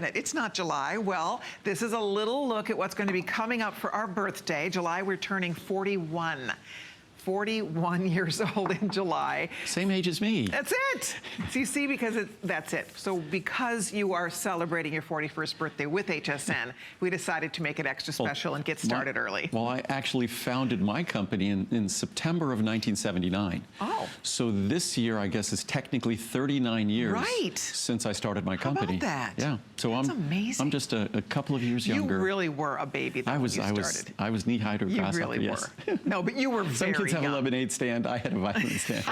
It's not July. Well, this is a little look at what's going to be coming up for our birthday. July, we're turning 41. 41 years old in July. Same age as me. That's it. So you see, because that's it. So because you are celebrating your 41st birthday with HSN, we decided to make it extra special and get started early. Well, I actually founded my company in September of 1979. Oh. So this year, I guess, is technically 39 years since I started my company. How about that? Yeah. So That's amazing. I'm just a couple of years younger. You really were a baby when you started. I was knee-high to a grasshopper. You really were. No, but you were very Some kids have young. a lemonade stand. I had a vitamin stand.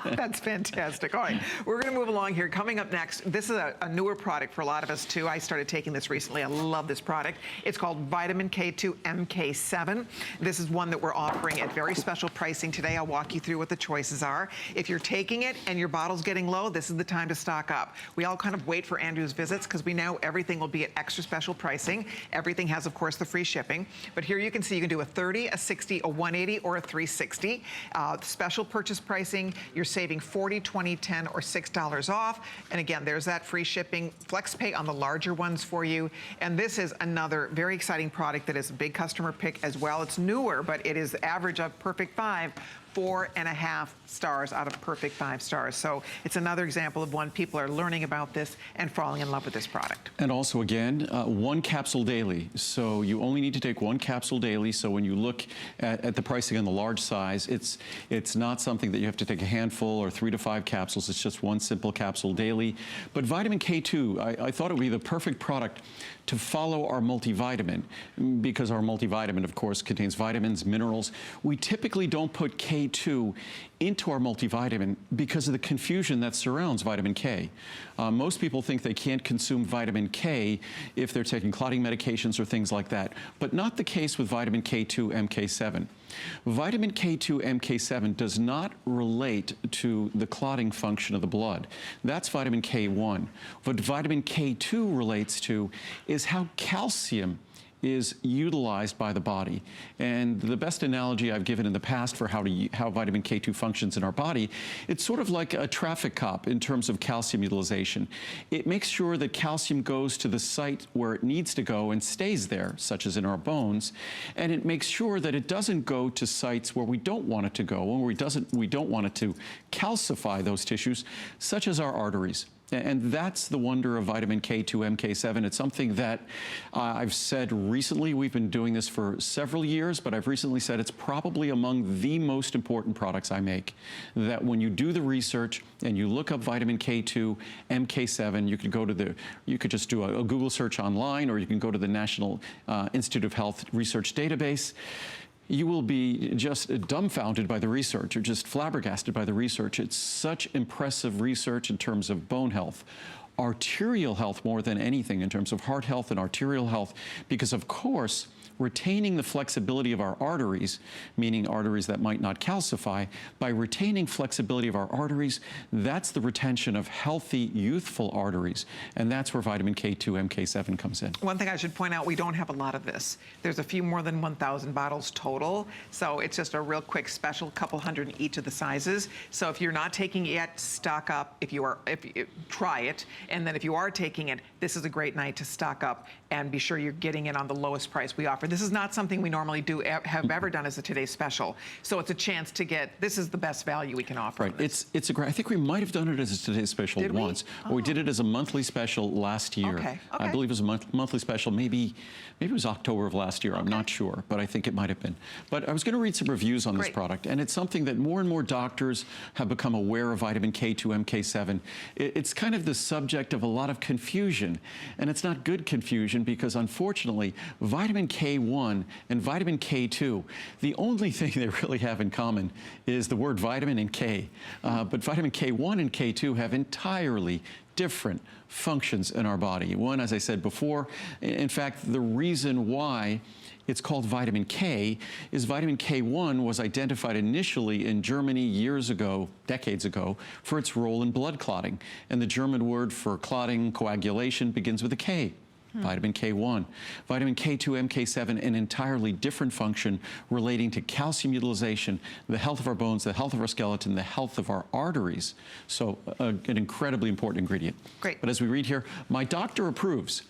That's fantastic. All right, we're going to move along here. Coming up next, this is a newer product for a lot of us too. I started taking this recently. I love this product. It's called Vitamin K2 MK7. This is one that we're offering at very special pricing today. I'll walk you through what the choices are. If you're taking it and your bottle's getting low, this is the time to stock up. We all kind of wait for Andrew's visits because we know everything will be at extra special pricing. Everything has, of course, the free shipping. But here you can see you can do a 30, a 60, a 180, or a 360. Special purchase pricing, you're saving 40, 20, 10, or $6 off. And again, there's that free shipping, flex pay on the larger ones for you. And this is another very exciting product that is a big customer pick as well. It's newer, but it is average of Perfect 5. 4.5 stars out of Perfect 5 stars. So it's another example of when people are learning about this and falling in love with this product. And also, again, one capsule daily. So you only need to take one capsule daily. So when you look at the pricing on the large size, it's not something that you have to take a handful or 3 to 5 capsules. It's just one simple capsule daily. But vitamin K2, I thought it would be the perfect product to follow our multivitamin, because our multivitamin, of course, contains vitamins, minerals. We typically don't put K2 into our multivitamin because of the confusion that surrounds vitamin K. Most people think they can't consume vitamin K if they're taking clotting medications or things like that, but not the case with vitamin K2 MK7. Vitamin K2 MK7 does not relate to the clotting function of the blood. That's vitamin K1. What vitamin K2 relates to is how calcium is utilized by the body. And the best analogy I've given in the past for how vitamin K2 functions in our body, it's sort of like a traffic cop in terms of calcium utilization. It makes sure that calcium goes to the site where it needs to go and stays there, such as in our bones, and it makes sure that it doesn't go to sites where we don't want it to go, or we don't want it to calcify those tissues, such as our arteries. And that's the wonder of vitamin K2 MK7. It's something that I've said recently. We've been doing this for several years, but I've recently said it's probably among the most important products I make. That when you do the research and you look up vitamin K2 MK7, you could just do a Google search online, or you can go to the National Institute of Health Research Database. You will be just dumbfounded by the research, or just flabbergasted by the research. It's such impressive research in terms of bone health, arterial health more than anything, in terms of heart health and arterial health, because of course, retaining the flexibility of our arteries, meaning arteries that might not calcify, by retaining flexibility of our arteries, that's the retention of healthy, youthful arteries. And that's where vitamin K2 MK7 comes in. One thing I should point out, we don't have a lot of this. There's a few more than 1,000 bottles total. So it's just a real quick special, couple hundred in each of the sizes. So if you're not taking it yet, stock up. If you try it. And then if you are taking it, this is a great night to stock up and be sure you're getting it on the lowest price we offer. This is not something we normally have ever done as a Today's Special. So it's a chance to get, this is the best value we can offer. Right, it's a great, I think we might have done it as a Today's Special once. Oh. We did it as a monthly special last year. Okay. I believe it was a monthly special, maybe it was October of last year, I'm not sure, but I think it might have been. But I was gonna read some reviews on this product, and it's something that more and more doctors have become aware of vitamin K2 MK7. It's kind of the subject of a lot of confusion, and it's not good confusion, because unfortunately, vitamin K1 and vitamin K2, the only thing they really have in common is the word vitamin and K. But vitamin K1 and K2 have entirely different functions in our body. One, as I said before, in fact, the reason why it's called vitamin K is vitamin K1 was identified initially in Germany years ago, decades ago, for its role in blood clotting. And the German word for clotting, coagulation, begins with a K. vitamin K1, vitamin K2 MK7, an entirely different function relating to calcium utilization, the health of our bones, the health of our skeleton, the health of our arteries. So an incredibly important ingredient. Great. But as we read here, my doctor approves.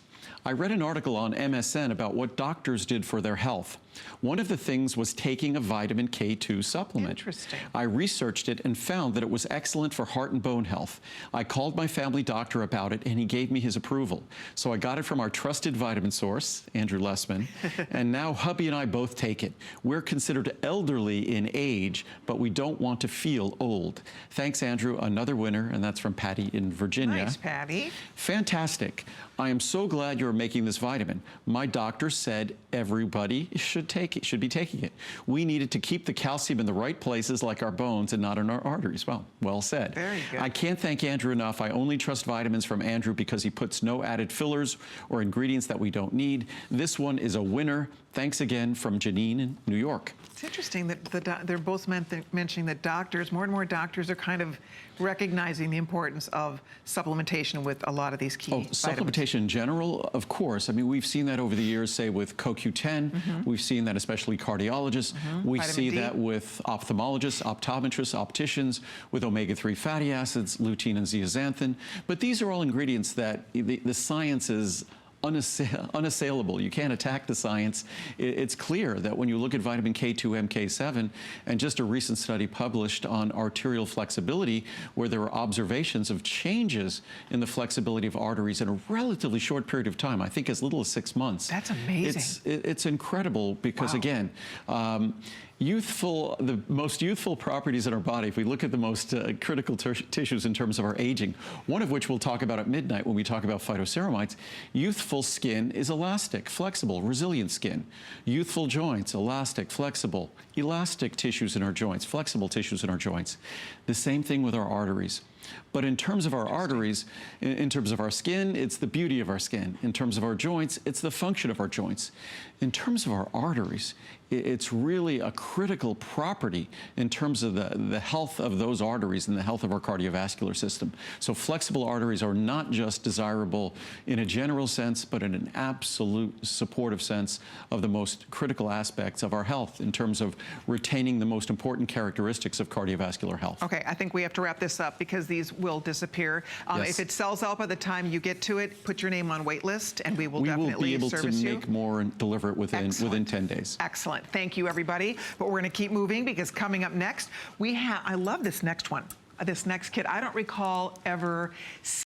I read an article on MSN about what doctors did for their health. One of the things was taking a vitamin K2 supplement. Interesting. I researched it and found that it was excellent for heart and bone health. I called my family doctor about it and he gave me his approval. So I got it from our trusted vitamin source, Andrew Lessman, and now hubby and I both take it. We're considered elderly in age, but we don't want to feel old. Thanks, Andrew. Another winner, and that's from Patty in Virginia. Nice, Patty. Fantastic. I am so glad you're making this vitamin. My doctor said everybody should be taking it. We needed to keep the calcium in the right places like our bones and not in our arteries. Well said. Very good. I can't thank Andrew enough. I only trust vitamins from Andrew because he puts no added fillers or ingredients that we don't need. This one is a winner. Thanks again from Janine in New York. It's interesting that they're both mentioning that doctors, more and more doctors are kind of recognizing the importance of supplementation with a lot of these key vitamins. Supplementation in general, of course. I mean, we've seen that over the years, say with CoQ10. We've seen that especially cardiologists. We see that with ophthalmologists, optometrists, opticians, with omega-3 fatty acids, lutein and zeaxanthin. But these are all ingredients that the science is unassailable. You can't attack the science. It's clear that when you look at vitamin K2 MK7 and just a recent study published on arterial flexibility where there were observations of changes in the flexibility of arteries in a relatively short period of time, I think as little as 6 months. That's amazing. It's incredible because again, the most youthful properties in our body, if we look at the most critical tissues in terms of our aging, one of which we'll talk about at midnight when we talk about phytoceramides, youthful skin is elastic, flexible, resilient skin. Youthful joints, elastic, flexible, elastic tissues in our joints, flexible tissues in our joints. The same thing with our arteries. But in terms of our arteries, in terms of our skin, it's the beauty of our skin. In terms of our joints, it's the function of our joints. In terms of our arteries, it's really a critical property in terms of the health of those arteries and the health of our cardiovascular system. So flexible arteries are not just desirable in a general sense, but in an absolute supportive sense of the most critical aspects of our health in terms of retaining the most important characteristics of cardiovascular health. Okay, I think we have to wrap this up because these will disappear. Yes. If it sells out by the time you get to it, put your name on wait list and we will definitely be able service to you. make more and deliver it within 10 days. Excellent. Thank you, everybody. But we're going to keep moving because coming up next, I love this next one, this next kit. I don't recall ever